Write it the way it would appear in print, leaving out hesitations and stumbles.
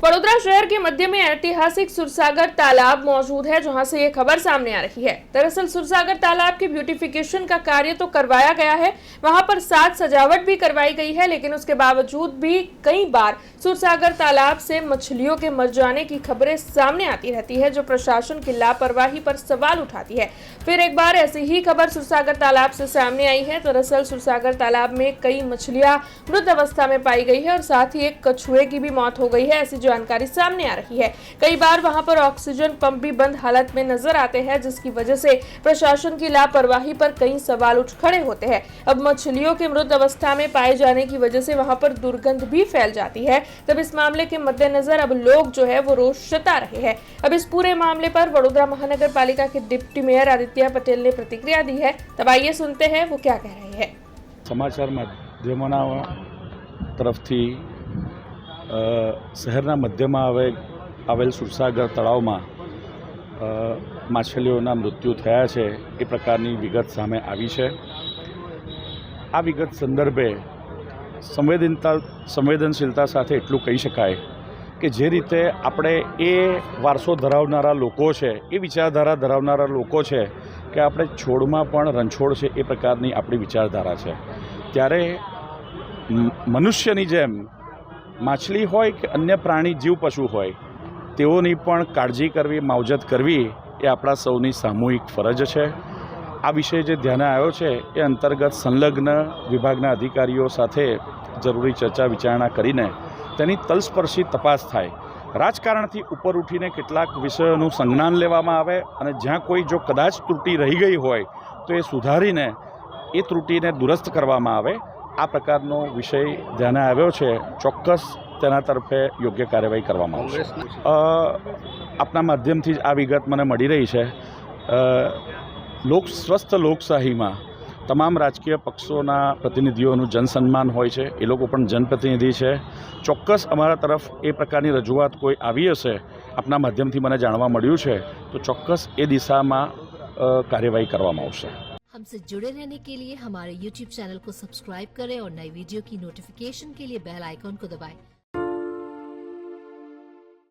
वडोदरा शहर के मध्य में ऐतिहासिक सुरसागर तालाब मौजूद है, जहां से ये खबर सामने आ रही है। दरअसल सुरसागर तालाब के ब्यूटिफिकेशन का कार्य तो करवाया गया है, वहां पर साज सजावट भी करवाई गई है, लेकिन उसके बावजूद भी कई बार सुरसागर तालाब से मछलियों के मर जाने की खबरें सामने आती रहती है, जो प्रशासन की लापरवाही पर सवाल उठाती है। फिर एक बार ऐसी ही खबर सुरसागर तालाब से सामने आई है। दरअसल सुरसागर तालाब में कई मछलियां मृत अवस्था में पाई गई है और साथ ही एक कछुए की भी मौत हो गई है, ऐसी जानकारी सामने आ रही है। कई बार वहां पर ऑक्सीजन पंप भी बंद हालत में नजर आते हैं, जिसकी वजह से प्रशासन की लापरवाही पर कई सवाल उठ खड़े होते हैं। अब मछलियों के मृत अवस्था में पाए जाने की वजह से वहां पर दुर्गंध भी फैल जाती है। तब इस मामले के मद्देनजर अब लोग जो है वो रोष जता रहे हैं। अब इस पूरे मामले पर वडोदरा महानगर पालिका के डिप्टी मेयर आदित्य पटेल ने प्रतिक्रिया दी है। तब आइए सुनते हैं वो क्या कह रहे हैं। समाचार माध्यमों तरफथी शहरना मध्यમાં આવેલ સુરસાગર તળાવમાં માછલીઓના મૃત્યુ થયા છે એ પ્રકારની વિગત સામે આવી છે। આ વિગત સંદર્ભે સંવેદનશીલતા સાથે એટલું કહી શકાય કે જે રીતે આપણે એ વારસો ધરાવનારા લોકો છે, એ વિચારધારા ધરાવનારા લોકો છે કે આપણે છોડમાં પણ રણછોડ છે એ પ્રકારની આપણી વિચારધારા છે। ત્યારે મનુષ્યની જેમ માછલી હોય કે અન્ય પ્રાણી જીવ પશુ હોય તેઓની પણ કાળજી કરવી, માવજત કરવી એ આપણા સૌની સામૂહિક ફરજ છે। આ વિષય જે ધ્યાને આવ્યો છે એ અંતર્ગત સંલગ્ન વિભાગના અધિકારીઓ સાથે જરૂરી ચર્ચા વિચારણા કરીને તેની તલસ્પર્શી તપાસ થાય। રાજકારણથી ઉપર ઉઠીને કેટલાક વિષયોનું સંજ્ઞાન લેવામાં આવે અને જ્યાં કોઈ જો કદાચ ત્રુટિ રહી ગઈ હોય તો એ સુધારીને એ ત્રુટિને દુરસ્ત કરવામાં આવે। આ પ્રકારનો વિષય ધ્યાને આવ્યો છે, ચોક્કસ તેના તરફે યોગ્ય કાર્યવાહી કરવામાં આવશે। આપના માધ્યમથી જ આ વિગત મને મળી રહી છે। સ્વસ્થ લોકશાહીમાં તમામ રાજકીય પક્ષોના પ્રતિનિધિઓનું જનસન્માન હોય છે, એ લોકો પણ જનપ્રતિનિધિ છે। ચોક્કસ અમારા તરફ એ પ્રકારની રજૂઆત કોઈ આવી હશે, આપના માધ્યમથી મને જાણવા મળ્યું છે, તો ચોક્કસ એ દિશામાં કાર્યવાही કરવામાં આવશે। हमसे जुड़े रहने के लिए हमारे YouTube चैनल को सब्सक्राइब करें और नई वीडियो की नोटिफिकेशन के लिए बेल आइकॉन को दबाएं।